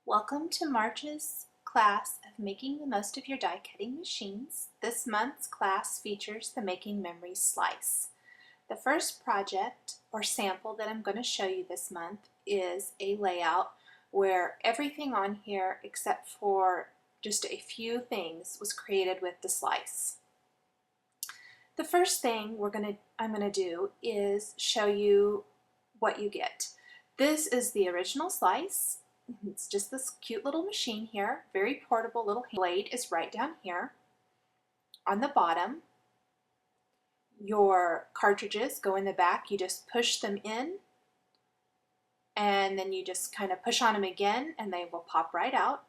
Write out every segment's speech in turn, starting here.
Welcome to March's class of Making the Most of Your Die Cutting Machines. This month's class features the Making Memories slice. The first project or sample that I'm going to show you this month is a layout where everything on here except for just a few things was created with the slice. The first thing I'm going to do is show you what you get. This is the original slice. It's just this cute little machine here, very portable little blade is right down here. On the bottom, your cartridges go in the back. You just push them in and then you just kind of push on them again and they will pop right out.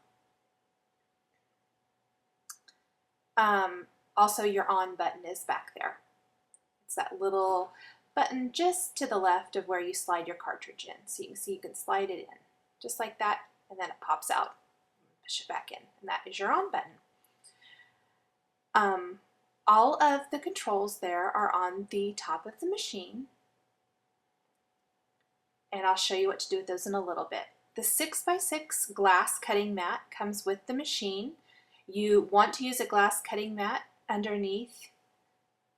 Also, your on button is back there. It's that little button just to the left of where you slide your cartridge in. So you can see you can slide it in just like that, and then it pops out. Push it back in, and that is your on button. All of the controls there are on the top of the machine, and I'll show you what to do with those in a little bit. The 6x6 glass cutting mat comes with the machine. You want to use a glass cutting mat underneath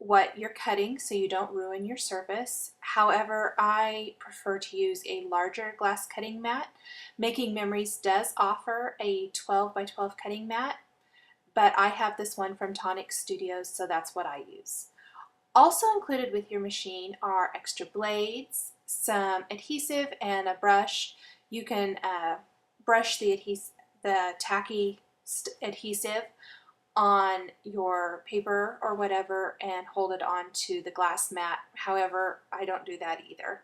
what you're cutting so you don't ruin your surface. However, I prefer to use a larger glass cutting mat. Making Memories does offer a 12x12 cutting mat, but I have this one from Tonic Studios, so that's what I use. Also included with your machine are extra blades, some adhesive, and a brush. You can brush the tacky adhesive on your paper or whatever and hold it onto the glass mat. However, I don't do that either.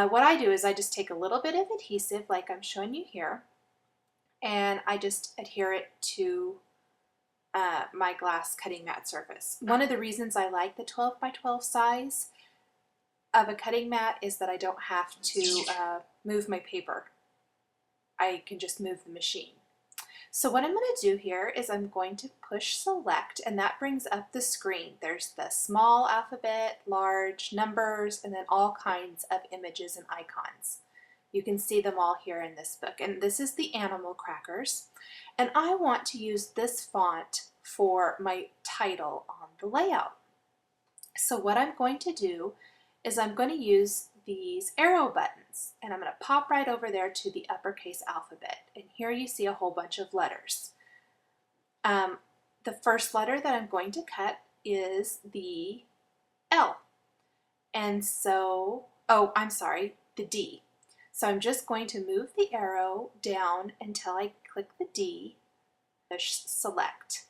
What I do is I just take a little bit of adhesive like I'm showing you here, and I just adhere it to my glass cutting mat surface. One of the reasons I like the 12x12 size of a cutting mat is that I don't have to move my paper. I can just move the machine. So what I'm going to do here is I'm going to push select, and that brings up the screen. There's the small alphabet, large, numbers, and then all kinds of images and icons. You can see them all here in this book, and this is the animal crackers. And I want to use this font for my title on the layout. So what I'm going to do is I'm going to use these arrow buttons, and I'm going to pop right over there to the uppercase alphabet, and here you see a whole bunch of letters. The first letter that I'm going to cut is the L, and so, I'm sorry, the D. So I'm just going to move the arrow down until I click the D, push select.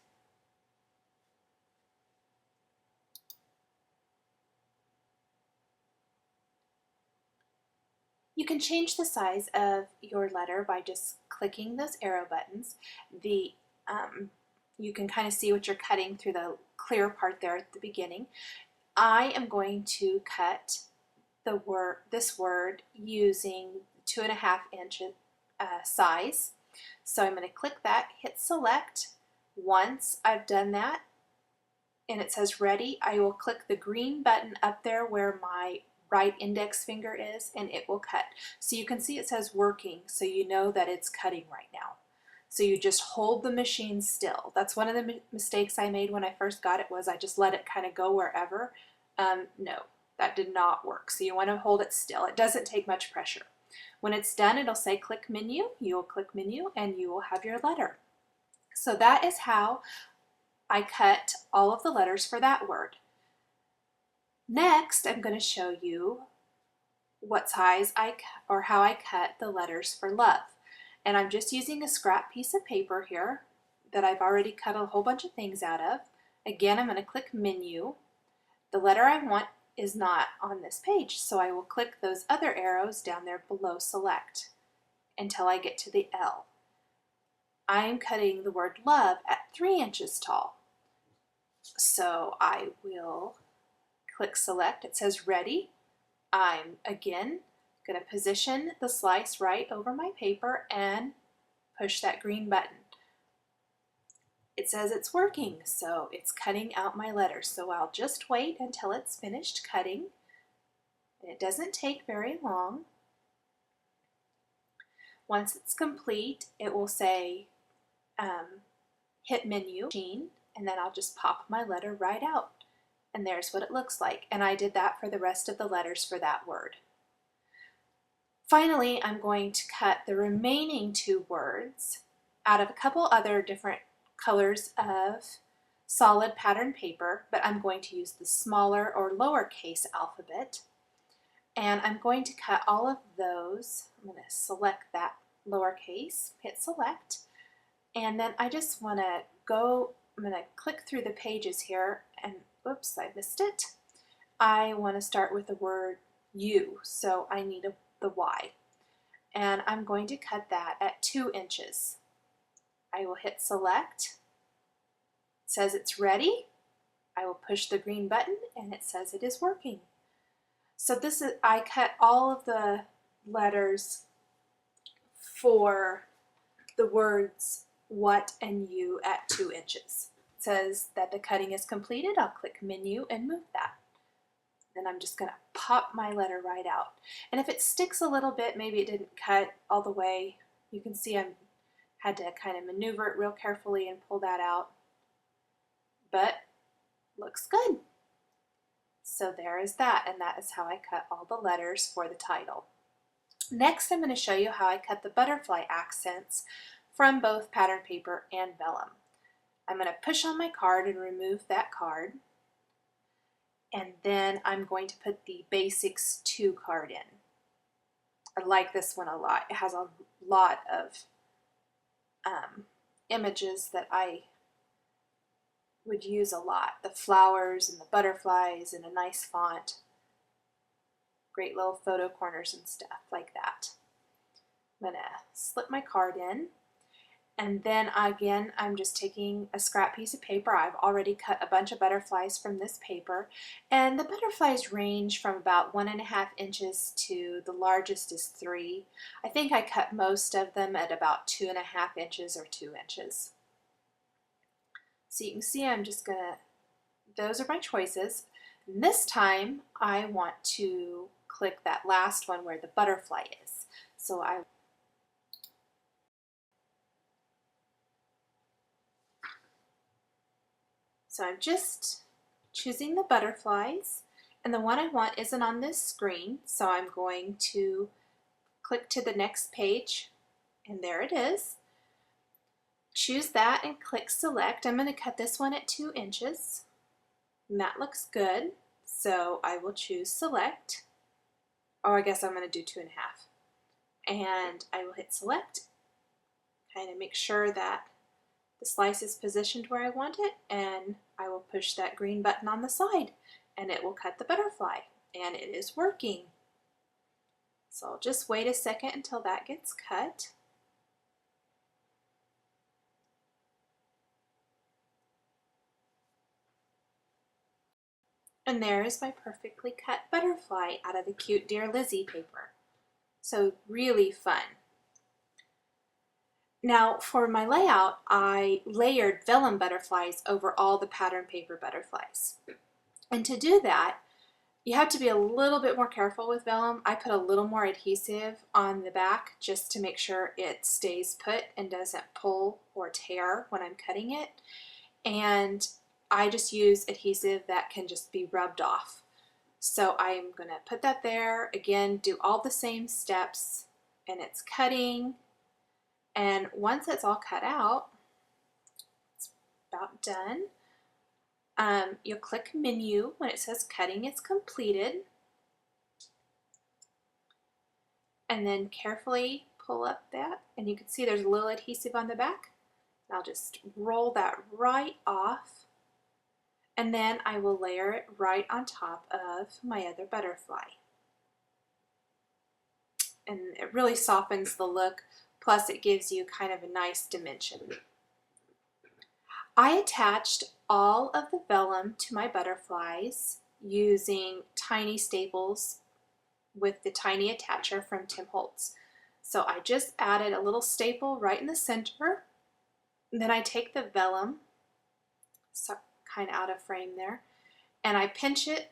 You can change the size of your letter by just clicking those arrow buttons. You can kind of see what you're cutting through the clear part there at the beginning. I am going to cut this word using 2.5 inch size. So I'm going to click that, hit select. Once I've done that and it says ready, I will click the green button up there where my right index finger is, and it will cut. So you can see it says working, so you know that it's cutting right now. So you just hold the machine still. That's one of the mistakes I made when I first got it, was I just let it kind of go wherever. No, that did not work. So you want to hold it still. It doesn't take much pressure. When it's done, it'll say click menu. You will click menu and you will have your letter. So that is how I cut all of the letters for that word. Next, I'm going to show you what size how I cut the letters for love. And I'm just using a scrap piece of paper here that I've already cut a whole bunch of things out of. Again, I'm going to click menu. The letter I want is not on this page, so I will click those other arrows down there below select until I get to the L. I am cutting the word love at 3 inches tall. So I will click select. It says ready. I'm again going to position the slice right over my paper and push that green button. It says it's working, so it's cutting out my letters. So I'll just wait until it's finished cutting. It doesn't take very long. Once it's complete, it will say hit menu machine, and then I'll just pop my letter right out. And there's what it looks like. And I did that for the rest of the letters for that word. Finally, I'm going to cut the remaining 2 words out of a couple other different colors of solid pattern paper, but I'm going to use the smaller or lowercase alphabet. And I'm going to cut all of those. I'm going to select that lowercase, hit select, and then I just want to go, I'm going to click through the pages here, and oops, I missed it. I want to start with the word U, so I need the Y. And I'm going to cut that at 2 inches. I will hit select. It says it's ready. I will push the green button and it says it is working. So this is, I cut all of the letters for the words what and you at 2 inches. It says that the cutting is completed. I'll click menu and move that. Then I'm just going to pop my letter right out. And if it sticks a little bit, maybe it didn't cut all the way, you can see I had to kind of maneuver it real carefully and pull that out. But looks good. So there is that, and that is how I cut all the letters for the title. Next, I'm going to show you how I cut the butterfly accents from both pattern paper and vellum. I'm going to push on my card and remove that card. And then I'm going to put the Basics 2 card in. I like this one a lot. It has a lot of images that I would use a lot. The flowers and the butterflies and a nice font. Great little photo corners and stuff like that. I'm going to slip my card in. And then again, I'm just taking a scrap piece of paper. I've already cut a bunch of butterflies from this paper. And the butterflies range from about 1.5 inches to the largest is 3. I think I cut most of them at about 2.5 inches or 2 inches. So you can see I'm just gonna, those are my choices. And this time I want to click that last one where the butterfly is. So I'm just choosing the butterflies, and the one I want isn't on this screen, so I'm going to click to the next page, and there it is. Choose that and click select. I'm going to cut this one at 2 inches, and that looks good, so I will choose select. Oh, I guess I'm going to do 2.5. And I will hit select, kind of make sure that the slice is positioned where I want it, and I will push that green button on the side and it will cut the butterfly, and it is working. So I'll just wait a second until that gets cut. And there is my perfectly cut butterfly out of the cute Dear Lizzie paper. So really fun. Now for my layout, I layered vellum butterflies over all the pattern paper butterflies. And to do that, you have to be a little bit more careful with vellum. I put a little more adhesive on the back just to make sure it stays put and doesn't pull or tear when I'm cutting it. And I just use adhesive that can just be rubbed off. So I'm going to put that there, again, do all the same steps, and it's cutting. And once it's all cut out, it's about done. You'll click menu when it says cutting is completed. And then carefully pull up that, and you can see there's a little adhesive on the back. I'll just roll that right off, and then I will layer it right on top of my other butterfly. And it really softens the look, plus it gives you kind of a nice dimension. I attached all of the vellum to my butterflies using tiny staples with the tiny attacher from Tim Holtz. So I just added a little staple right in the center. Then I take the vellum, so kind of out of frame there, and I pinch it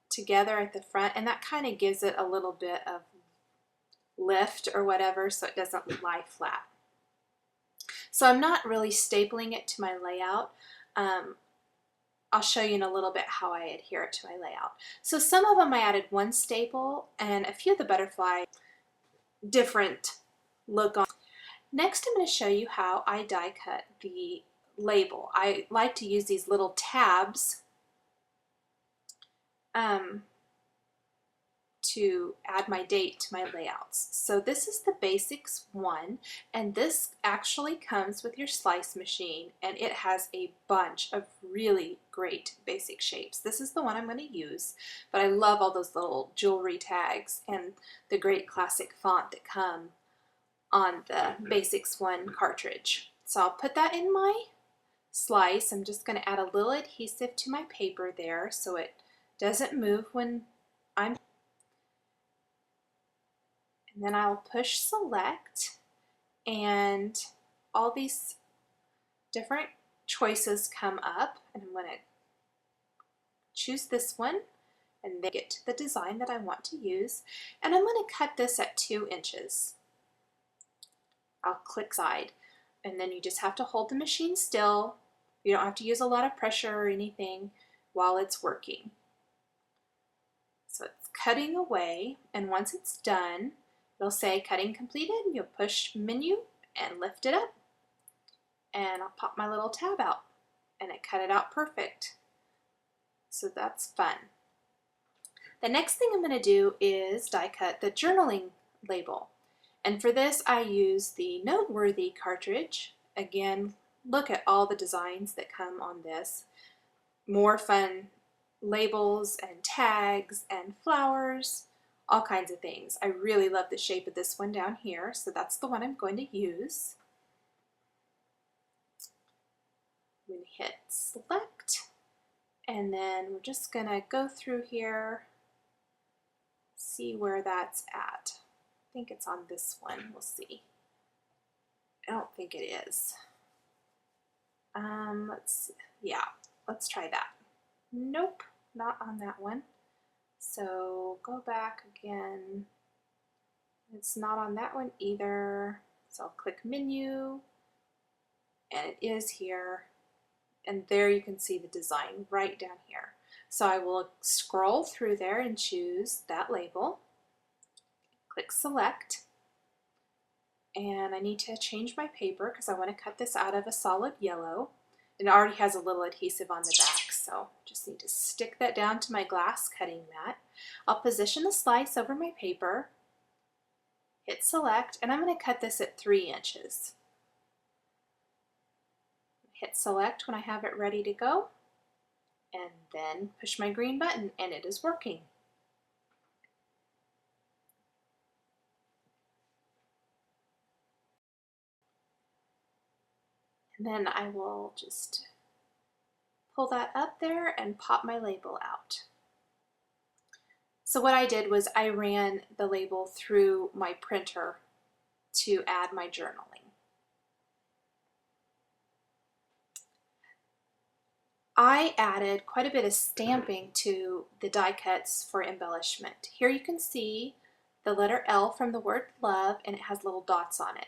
together at the front, and that kind of gives it a little bit of lift or whatever so it doesn't lie flat. So I'm not really stapling it to my layout. I'll show you in a little bit how I adhere it to my layout. So some of them I added one staple, and a few of the butterfly different look on. Next I'm going to show you how I die cut the label. I like to use these little tabs to add my date to my layouts. So this is the basics one, and this actually comes with your slice machine, and it has a bunch of really great basic shapes. This is the one I'm going to use, but I love all those little jewelry tags and the great classic font that come on the basics one cartridge. So I'll put that in my slice. I'm just going to add a little adhesive to my paper there so it doesn't move when I'm. And then I'll push select, and all these different choices come up, and I'm going to choose this one and then get to the design that I want to use, and I'm going to cut this at 2 inches. I'll click side, and then you just have to hold the machine still. You don't have to use a lot of pressure or anything while it's working. So it's cutting away, and once it's done, it'll say cutting completed. You'll push menu and lift it up, and I'll pop my little tab out, and it cut it out perfect. So that's fun. The next thing I'm going to do is die cut the journaling label, and for this I use the Noteworthy cartridge. Again, look at all the designs that come on this. More fun labels and tags and flowers, all kinds of things. I really love the shape of this one down here, so that's the one I'm going to use. I'm going to hit select, and then we're just going to go through here, see where that's at. I think it's on this one. We'll see. I don't think it is. Let's try that. Nope, not on that one. So go back again. It's not on that one either. So I'll click menu, and it is here. And there you can see the design right down here. So I will scroll through there and choose that label. Click select. And I need to change my paper because I want to cut this out of a solid yellow. It already has a little adhesive on the back, so just need to stick that down to my glass cutting mat. I'll position the slice over my paper, hit select, and I'm going to cut this at 3 inches. Hit select when I have it ready to go, and then push my green button, and it is working. And then I will just pull that up there and pop my label out. So what I did was I ran the label through my printer to add my journaling. I added quite a bit of stamping to the die cuts for embellishment. Here you can see the letter L from the word love, and it has little dots on it.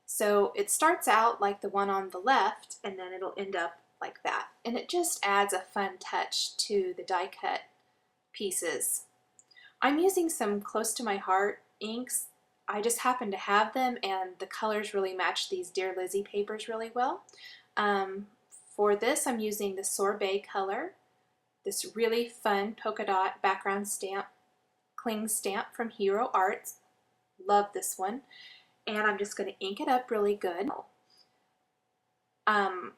So it starts out like the one on the left, and then it'll end up like that. And it just adds a fun touch to the die cut pieces. I'm using some close to my heart inks. I just happen to have them, and the colors really match these Dear Lizzie papers really well. For this, I'm using the sorbet color, this really fun polka dot background stamp, cling stamp from Hero Arts. Love this one. And I'm just going to ink it up really good.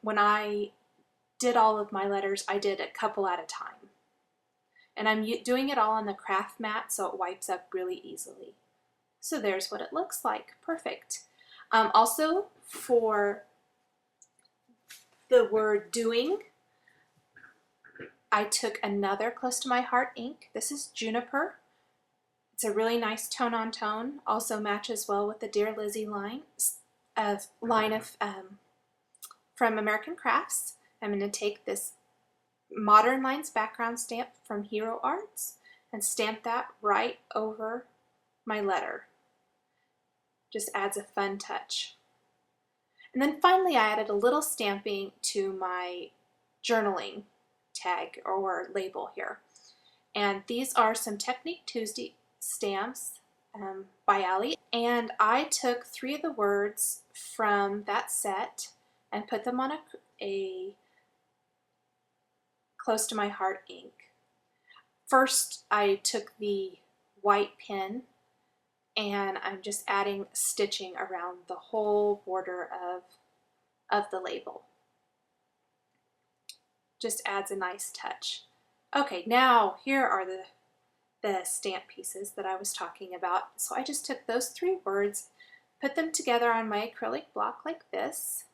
When I did all of my letters, I did a couple at a time. And I'm doing it all on the craft mat, so it wipes up really easily. So there's what it looks like. Perfect. Also, for the word doing, I took another close to my heart ink. This is Juniper. It's a really nice tone-on-tone. Also matches well with the Dear Lizzie line from American Crafts. I'm going to take this Modern Lines background stamp from Hero Arts and stamp that right over my letter. Just adds a fun touch. And then finally I added a little stamping to my journaling tag or label here. And these are some Technique Tuesday stamps by Ali. And I took 3 of the words from that set and put them on a close to my heart ink. First, I took the white pen and I'm just adding stitching around the whole border of the label. Just adds a nice touch. Okay, now here are the stamp pieces that I was talking about. So I just took those 3 words, put them together on my acrylic block like this,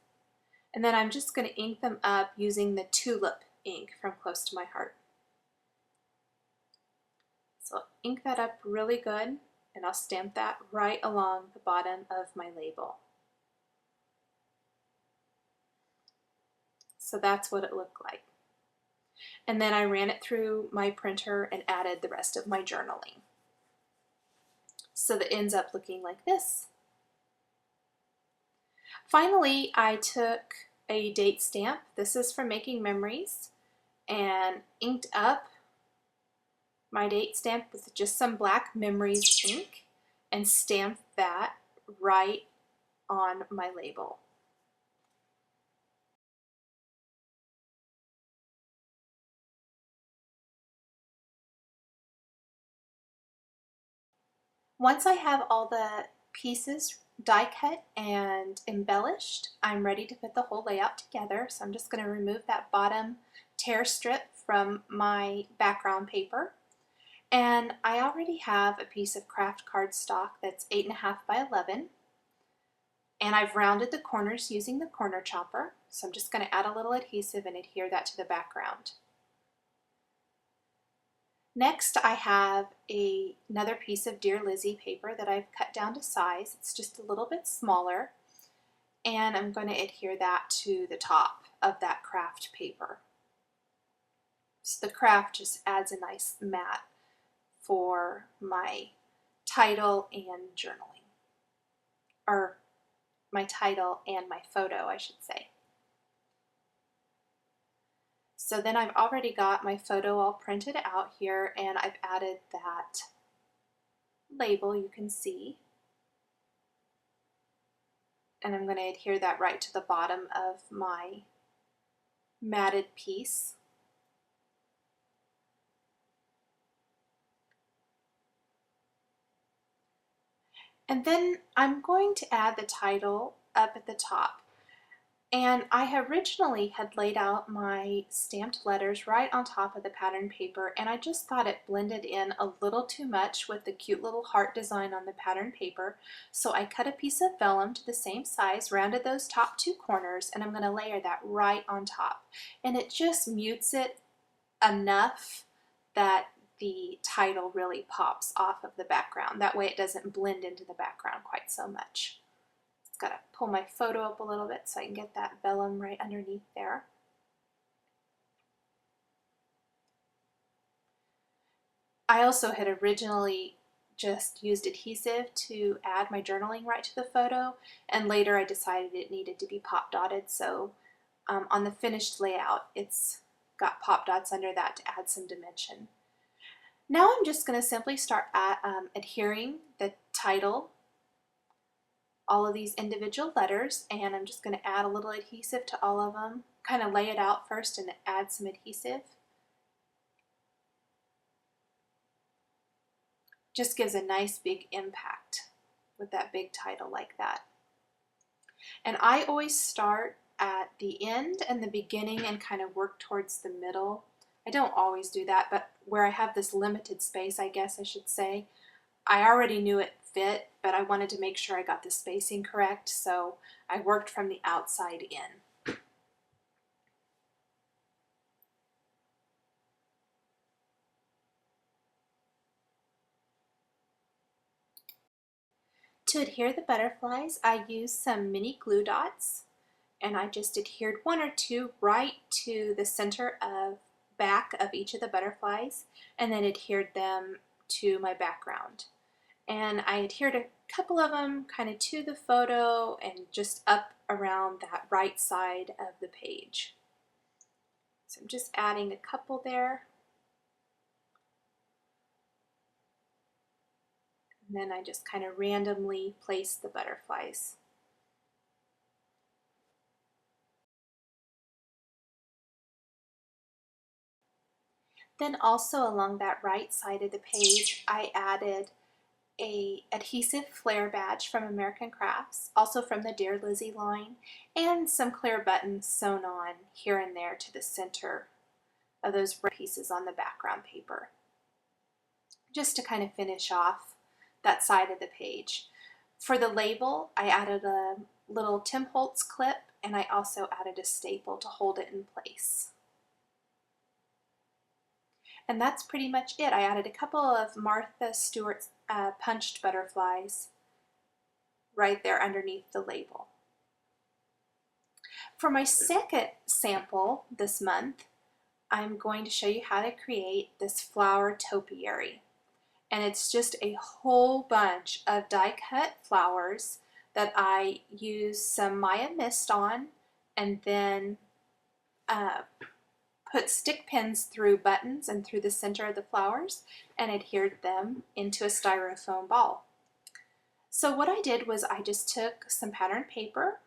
and then I'm just going to ink them up using the Tulip ink from Close to My Heart. So ink that up really good, and I'll stamp that right along the bottom of my label. So that's what it looked like. And then I ran it through my printer and added the rest of my journaling. So that ends up looking like this. Finally, I took a date stamp. This is from Making Memories, and inked up my date stamp with just some black Memories ink and stamped that right on my label. Once I have all the pieces die cut and embellished, I'm ready to put the whole layout together. So I'm just going to remove that bottom tear strip from my background paper. And I already have a piece of craft cardstock that's 8.5 by 11. And I've rounded the corners using the corner chopper. So I'm just going to add a little adhesive and adhere that to the background. Next, I have another piece of Dear Lizzie paper that I've cut down to size. It's just a little bit smaller, and I'm going to adhere that to the top of that craft paper. So the craft just adds a nice mat for my title and journaling, or my title and my photo, I should say. So then I've already got my photo all printed out here, and I've added that label you can see. And I'm going to adhere that right to the bottom of my matted piece. And then I'm going to add the title up at the top. And I originally had laid out my stamped letters right on top of the pattern paper, and I just thought it blended in a little too much with the cute little heart design on the pattern paper. So I cut a piece of vellum to the same size, rounded those top 2 corners, and I'm going to layer that right on top. And it just mutes it enough that the title really pops off of the background. That way it doesn't blend into the background quite so much. Got to pull my photo up a little bit so I can get that vellum right underneath there. I also had originally just used adhesive to add my journaling right to the photo, and later I decided it needed to be pop dotted, so on the finished layout it's got pop dots under that to add some dimension. Now I'm just going to simply start adhering the title, all of these individual letters, and I'm just going to add a little adhesive to all of them, kind of lay it out first and add some adhesive. Just gives a nice big impact with that big title like that. And I always start at the end and the beginning and kind of work towards the middle. I don't always do that, but where I have this limited space, I guess I should say, I already knew it fit, but I wanted to make sure I got the spacing correct, so I worked from the outside in. To adhere the butterflies, I used some mini glue dots, and I just adhered 1 or 2 right to the center of back of each of the butterflies, and then adhered them to my background. And I adhered a couple of them kind of to the photo and just up around that right side of the page. So I'm just adding a couple there. And then I just kind of randomly place the butterflies. Then also along that right side of the page, I added a adhesive flare badge from American Crafts, also from the Dear Lizzie line, and some clear buttons sewn on here and there to the center of those pieces on the background paper, just to kind of finish off that side of the page. For the label, I added a little Tim Holtz clip, and I also added a staple to hold it in place. And that's pretty much it. I added a couple of Martha Stewart's punched butterflies right there underneath the label. For my second sample this month, I'm going to show you how to create this flower topiary. And it's just a whole bunch of die-cut flowers that I use some Maya mist on, and then put stick pins through buttons and through the center of the flowers and adhered them into a styrofoam ball. So what I did was I just took some pattern paper,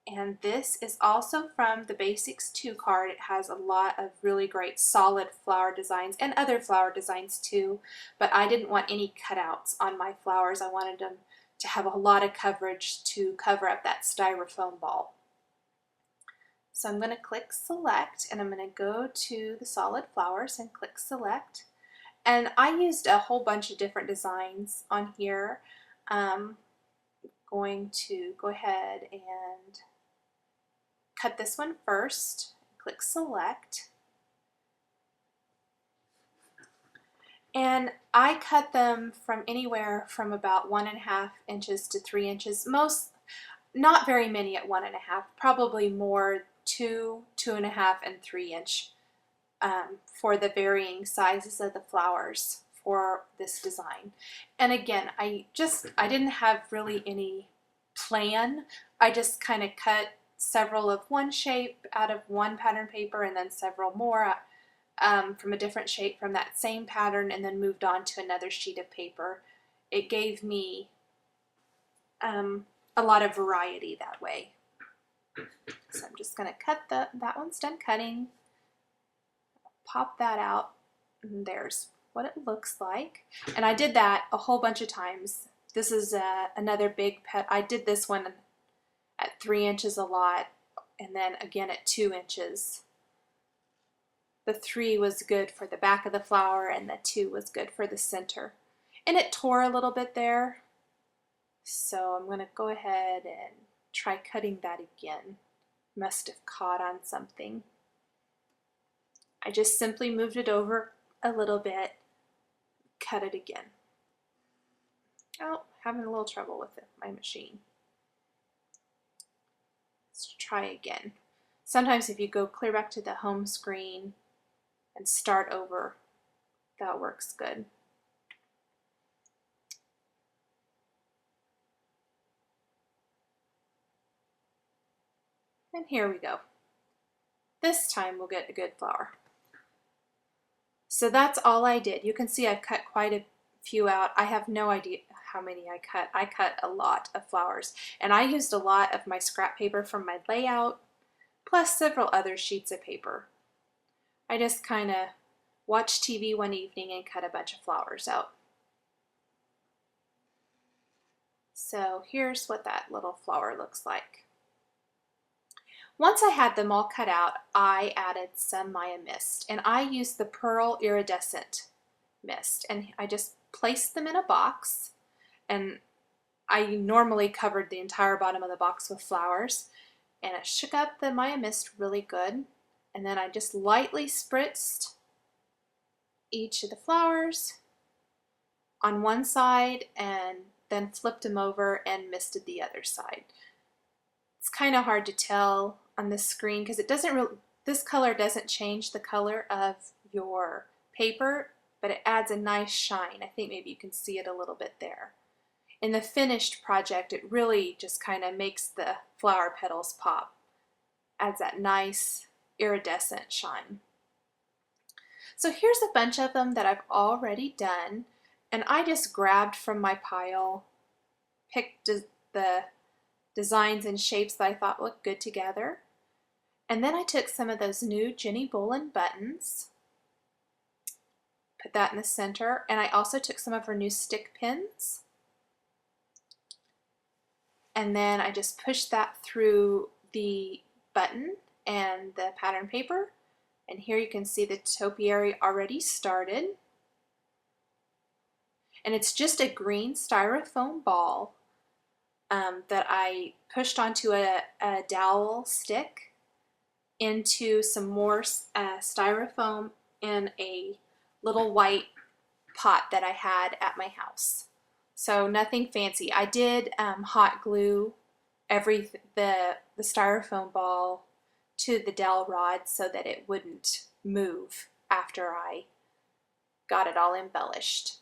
and this is also from the Basics 2 card. It has a lot of really great solid flower designs and other flower designs too, but I didn't want any cutouts on my flowers. I wanted them to have a lot of coverage to cover up that styrofoam ball. So I'm going to click select, and I'm going to go to the solid flowers and click select. And I used a whole bunch of different designs on here. Going to go ahead and cut this one first. Click select. And I cut them from anywhere from about 1.5 inches to 3 inches. Not very many at 1.5, probably more 2, 2.5, and 3 inch for the varying sizes of the flowers for this design. And again, I didn't have really any plan. I just kind of cut several of one shape out of one pattern paper, and then several more from a different shape from that same pattern, and then moved on to another sheet of paper. It gave me a lot of variety that way. So I'm just going to cut that one's done cutting. Pop that out, and there's what it looks like. And I did that a whole bunch of times. This is another big pet. I did this one at 3 inches a lot, and then again at 2 inches. The 3 was good for the back of the flower, and the 2 was good for the center. And it tore a little bit there, so I'm going to go ahead and try cutting that again. Must have caught on something. I just simply moved it over a little bit, cut it again. Oh, having a little trouble with my machine. Let's try again. Sometimes if you go clear back to the home screen and start over, that works good. And here we go. This time we'll get a good flower. So that's all I did. You can see I've cut quite a few out. I have no idea how many I cut. I cut a lot of flowers, and I used a lot of my scrap paper from my layout, plus several other sheets of paper. I just kind of watched TV one evening and cut a bunch of flowers out. So here's what that little flower looks like. Once I had them all cut out, I added some Maya mist, and I used the Pearl Iridescent mist, and I just placed them in a box, and I normally covered the entire bottom of the box with flowers, and I shook up the Maya mist really good, and then I just lightly spritzed each of the flowers on one side and then flipped them over and misted the other side. It's kind of hard to tell on this screen because this color doesn't change the color of your paper, but it adds a nice shine. I think maybe you can see it a little bit there. In the finished project, it really just kind of makes the flower petals pop. Adds that nice iridescent shine. So here's a bunch of them that I've already done, and I just grabbed from my pile, picked the designs and shapes that I thought looked good together. And then I took some of those new Jenny Bolin buttons, put that in the center, and I also took some of her new stick pins. And then I just pushed that through the button and the pattern paper. And here you can see the topiary already started. And it's just a green styrofoam ball that I pushed onto a dowel stick into some more styrofoam in a little white pot that I had at my house. So nothing fancy. I did hot glue the styrofoam ball to the dowel rod so that it wouldn't move after I got it all embellished.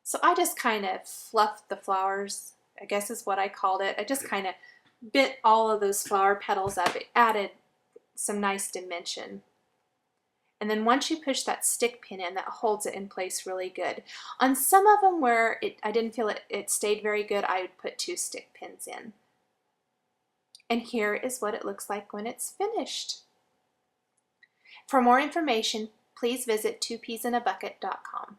So I just kind of fluffed the flowers, I guess is what I called it. I just kind of bit all of those flower petals up. It added some nice dimension. And then once you push that stick pin in, that holds it in place really good. On some of them where I didn't feel it stayed very good, I would put 2 stick pins in. And here is what it looks like when it's finished. For more information, please visit twopeasinabucket.com.